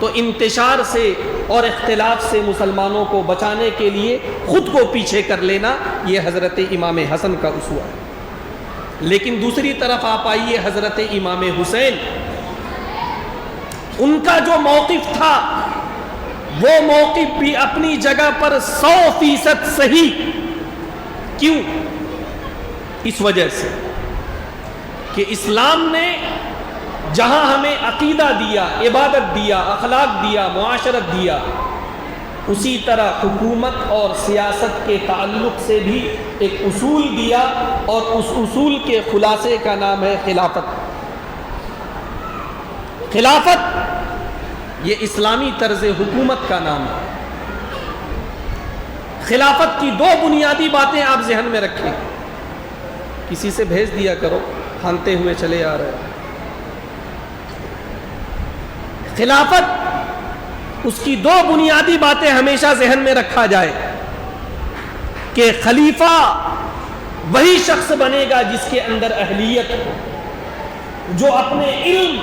تو انتشار سے اور اختلاف سے مسلمانوں کو بچانے کے لیے خود کو پیچھے کر لینا، یہ حضرت امام حسن کا اسوہ ہے۔ لیکن دوسری طرف آپ آئیے حضرت امام حسین، ان کا جو موقف تھا وہ موقف بھی اپنی جگہ پر 100% صحیح. کیوں؟ اس وجہ سے کہ اسلام نے جہاں ہمیں عقیدہ دیا، عبادت دیا، اخلاق دیا، معاشرت دیا، اسی طرح حکومت اور سیاست کے تعلق سے بھی ایک اصول دیا، اور اس اصول کے خلاصے کا نام ہے خلافت. خلافت یہ اسلامی طرز حکومت کا نام ہے. خلافت کی 2 بنیادی باتیں آپ ذہن میں رکھیں. کسی سے بھیج دیا کرو، ہانتے ہوئے چلے آ رہے. خلافت، اس کی 2 بنیادی باتیں ہمیشہ ذہن میں رکھا جائے کہ خلیفہ وہی شخص بنے گا جس کے اندر اہلیت ہو، جو اپنے علم،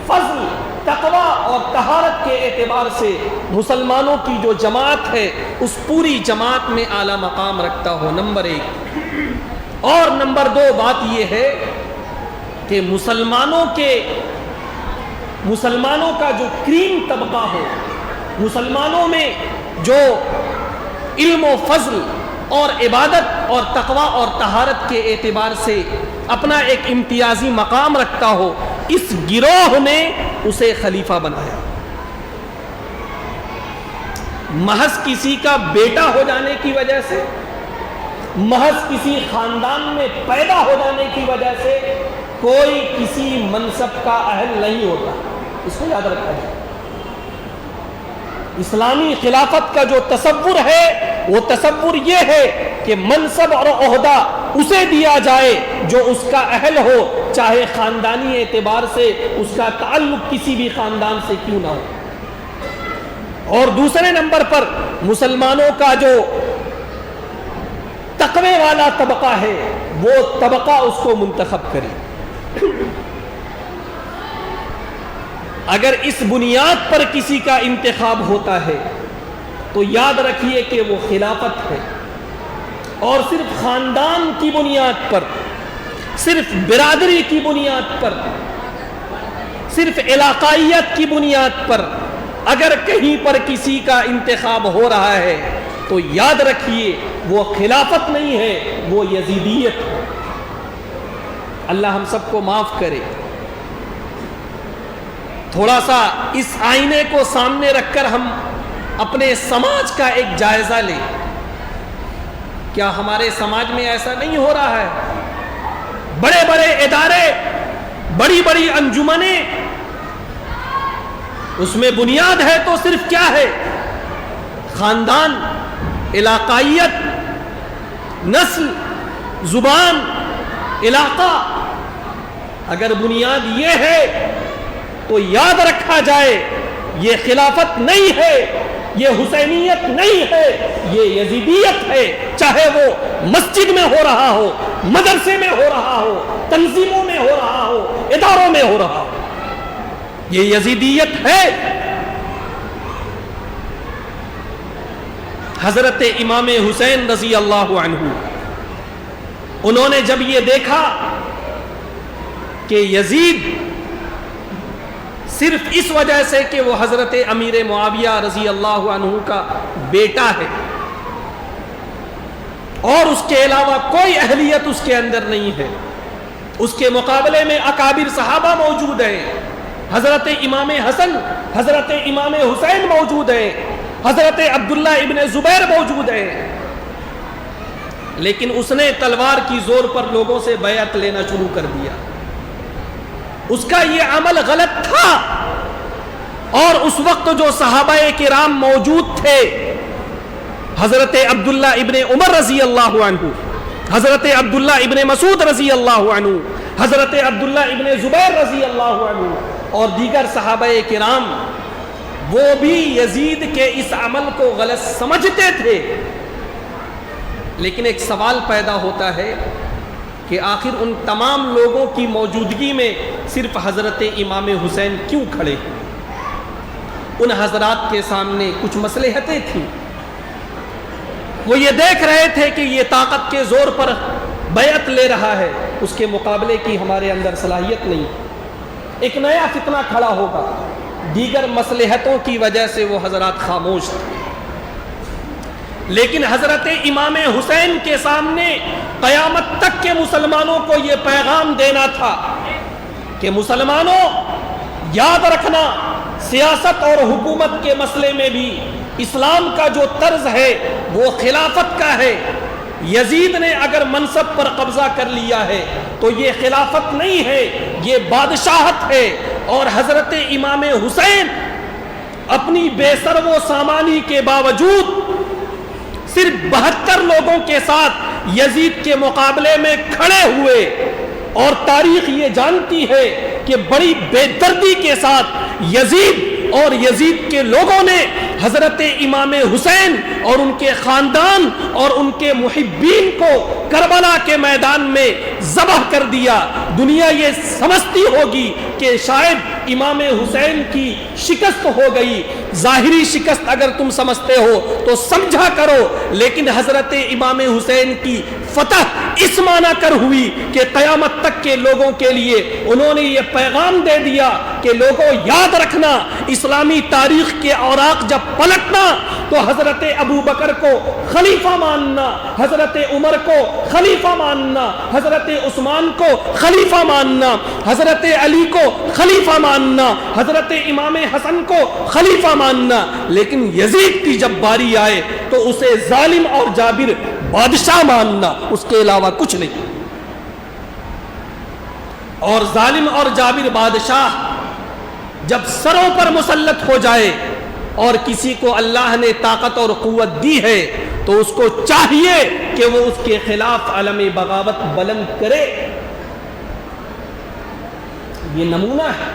فضل، تقوی اور طہارت کے اعتبار سے مسلمانوں کی جو جماعت ہے اس پوری جماعت میں اعلیٰ مقام رکھتا ہو، نمبر 1. اور نمبر 2 بات یہ ہے کہ مسلمانوں کا جو کریم طبقہ ہو، مسلمانوں میں جو علم و فضل اور عبادت اور تقوی اور طہارت کے اعتبار سے اپنا ایک امتیازی مقام رکھتا ہو، اس گروہ نے اسے خلیفہ بنایا. محض کسی کا بیٹا ہو جانے کی وجہ سے، محض کسی خاندان میں پیدا ہو جانے کی وجہ سے کوئی کسی منصب کا اہل نہیں ہوتا. اس کو یاد رکھا جائے. اسلامی خلافت کا جو تصور ہے وہ تصور یہ ہے کہ منصب اور عہدہ اسے دیا جائے جو اس کا اہل ہو، چاہے خاندانی اعتبار سے اس کا تعلق کسی بھی خاندان سے کیوں نہ ہو. اور دوسرے نمبر پر مسلمانوں کا جو تقوی والا طبقہ ہے وہ طبقہ اس کو منتخب کرے. اگر اس بنیاد پر کسی کا انتخاب ہوتا ہے تو یاد رکھیے کہ وہ خلافت ہے. اور صرف خاندان کی بنیاد پر، صرف برادری کی بنیاد پر، صرف علاقائیت کی بنیاد پر اگر کہیں پر کسی کا انتخاب ہو رہا ہے تو یاد رکھیے وہ خلافت نہیں ہے، وہ یزیدیت ہے. اللہ ہم سب کو معاف کرے. تھوڑا سا اس آئینے کو سامنے رکھ کر ہم اپنے سماج کا ایک جائزہ لیں. کیا ہمارے سماج میں ایسا نہیں ہو رہا ہے؟ بڑے بڑے ادارے، بڑی بڑی انجمنیں، اس میں بنیاد ہے تو صرف کیا ہے؟ خاندان، علاقائیت، نسل، زبان، علاقہ. اگر بنیاد یہ ہے تو یاد رکھا جائے یہ خلافت نہیں ہے، یہ حسینیت نہیں ہے، یہ یزیدیت ہے. چاہے وہ مسجد میں ہو رہا ہو، مدرسے میں ہو رہا ہو، تنظیموں میں ہو رہا ہو، اداروں میں ہو رہا ہو، یہ یزیدیت ہے. حضرت امام حسین رضی اللہ عنہ، انہوں نے جب یہ دیکھا کہ یزید صرف اس وجہ سے کہ وہ حضرت امیر معاویہ رضی اللہ عنہ کا بیٹا ہے اور اس کے علاوہ کوئی اہلیت اس کے اندر نہیں ہے، اس کے مقابلے میں اکابر صحابہ موجود ہیں، حضرت امام حسن، حضرت امام حسین موجود ہیں، حضرت عبداللہ ابن زبیر موجود ہیں، لیکن اس نے تلوار کی زور پر لوگوں سے بیعت لینا شروع کر دیا. اس کا یہ عمل غلط تھا. اور اس وقت جو صحابہ کرام موجود تھے، حضرت عبداللہ ابن عمر رضی اللہ عنہ، حضرت عبداللہ ابن مسعود رضی اللہ عنہ، حضرت عبداللہ ابن زبیر رضی اللہ عنہ اور دیگر صحابہ کرام، وہ بھی یزید کے اس عمل کو غلط سمجھتے تھے. لیکن ایک سوال پیدا ہوتا ہے کہ آخر ان تمام لوگوں کی موجودگی میں صرف حضرت امام حسین کیوں کھڑے؟ ان حضرات کے سامنے کچھ مصلحتیں تھیں. وہ یہ دیکھ رہے تھے کہ یہ طاقت کے زور پر بیعت لے رہا ہے، اس کے مقابلے کی ہمارے اندر صلاحیت نہیں. ایک نیا فتنہ کھڑا ہوگا، دیگر مصلحتوں کی وجہ سے وہ حضرات خاموش تھے، لیکن حضرت امام حسین کے سامنے قیامت تک کے مسلمانوں کو یہ پیغام دینا تھا کہ مسلمانوں یاد رکھنا، سیاست اور حکومت کے مسئلے میں بھی اسلام کا جو طرز ہے وہ خلافت کا ہے۔ یزید نے اگر منصب پر قبضہ کر لیا ہے تو یہ خلافت نہیں ہے، یہ بادشاہت ہے۔ اور حضرت امام حسین اپنی بے سر و سامانی کے باوجود صرف 72 لوگوں کے ساتھ یزید کے مقابلے میں کھڑے ہوئے، اور تاریخ یہ جانتی ہے کہ بڑی بے دردی کے ساتھ یزید اور یزید کے لوگوں نے حضرت امام حسین اور ان کے خاندان اور ان کے محبین کو کربلا کے میدان میں ذبح کر دیا۔ دنیا یہ سمجھتی ہوگی کہ شاید امام حسین کی شکست ہو گئی، ظاہری شکست اگر تم سمجھتے ہو تو سمجھا کرو، لیکن حضرت امام حسین کی فتح اس معنی کر ہوئی کہ قیامت تک کے لوگوں کے لیے انہوں نے یہ پیغام دے دیا کہ لوگوں یاد رکھنا، اسلامی تاریخ کے اوراق جب پلٹنا تو حضرت ابو بکر کو خلیفہ ماننا، حضرت عمر کو خلیفہ ماننا، حضرت عثمان کو خلیفہ ماننا، حضرت علی کو خلیفہ ماننا، حضرت امام حسن کو خلیفہ ماننا، لیکن یزید کی جب باری آئے تو اسے ظالم اور جابر بادشاہ ماننا، اس کے علاوہ کچھ نہیں۔ اور ظالم اور جابر بادشاہ جب سروں پر مسلط ہو جائے اور کسی کو اللہ نے طاقت اور قوت دی ہے تو اس کو چاہیے کہ وہ اس کے خلاف علم بغاوت بلند کرے۔ یہ نمونہ ہے۔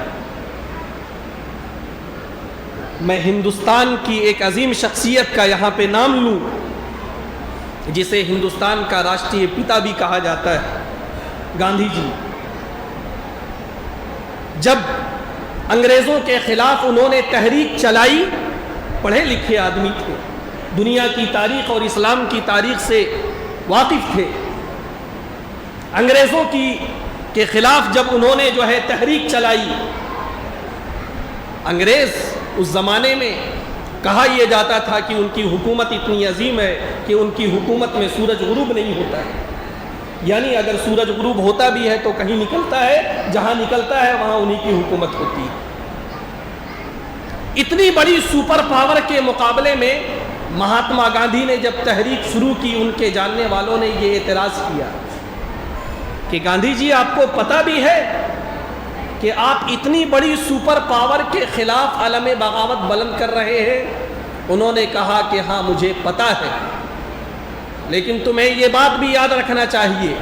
میں ہندوستان کی ایک عظیم شخصیت کا یہاں پہ نام لوں جسے ہندوستان کا راشٹریہ پتا بھی کہا جاتا ہے، گاندھی جی۔ جب انگریزوں کے خلاف انہوں نے تحریک چلائی، پڑھے لکھے آدمی تھے، دنیا کی تاریخ اور اسلام کی تاریخ سے واقف تھے۔ انگریزوں کے خلاف جب انہوں نے تحریک چلائی، انگریز اس زمانے میں کہا یہ جاتا تھا کہ ان کی حکومت اتنی عظیم ہے کہ ان کی حکومت میں سورج غروب نہیں ہوتا ہے، یعنی اگر سورج غروب ہوتا بھی ہے تو کہیں نکلتا ہے، جہاں نکلتا ہے وہاں انہی کی حکومت ہوتی ہے۔ اتنی بڑی سپر پاور کے مقابلے میں مہاتما گاندھی نے جب تحریک شروع کی، ان کے جاننے والوں نے یہ اعتراض کیا کہ گاندھی جی آپ کو پتہ بھی ہے کہ آپ اتنی بڑی سپر پاور کے خلاف علم بغاوت بلند کر رہے ہیں؟ انہوں نے کہا کہ ہاں مجھے پتہ ہے، لیکن تمہیں یہ بات بھی یاد رکھنا چاہیے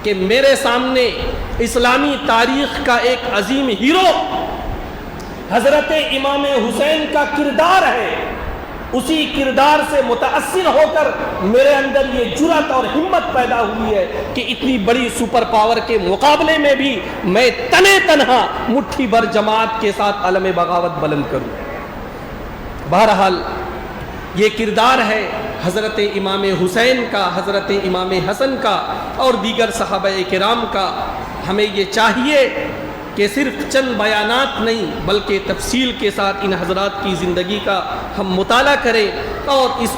کہ میرے سامنے اسلامی تاریخ کا ایک عظیم ہیرو حضرت امام حسین کا کردار ہے، اسی کردار سے متاثر ہو کر میرے اندر یہ جرأت اور ہمت پیدا ہوئی ہے کہ اتنی بڑی سپر پاور کے مقابلے میں بھی میں تنے تنہا مٹھی بھر جماعت کے ساتھ علم بغاوت بلند کروں۔ بہرحال یہ کردار ہے حضرت امام حسین کا، حضرت امام حسن کا اور دیگر صحابہ کرام کا۔ ہمیں یہ چاہیے کہ صرف چند بیانات نہیں بلکہ تفصیل کے ساتھ ان حضرات کی زندگی کا ہم مطالعہ کریں اور اس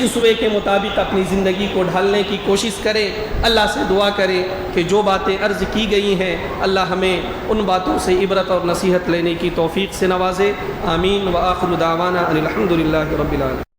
اسوے کے مطابق اپنی زندگی کو ڈھالنے کی کوشش کریں۔ اللہ سے دعا کریں کہ جو باتیں عرض کی گئی ہیں اللہ ہمیں ان باتوں سے عبرت اور نصیحت لینے کی توفیق سے نوازے۔ آمین۔ وآخر دعوانا ان الحمد للہ رب العالمین۔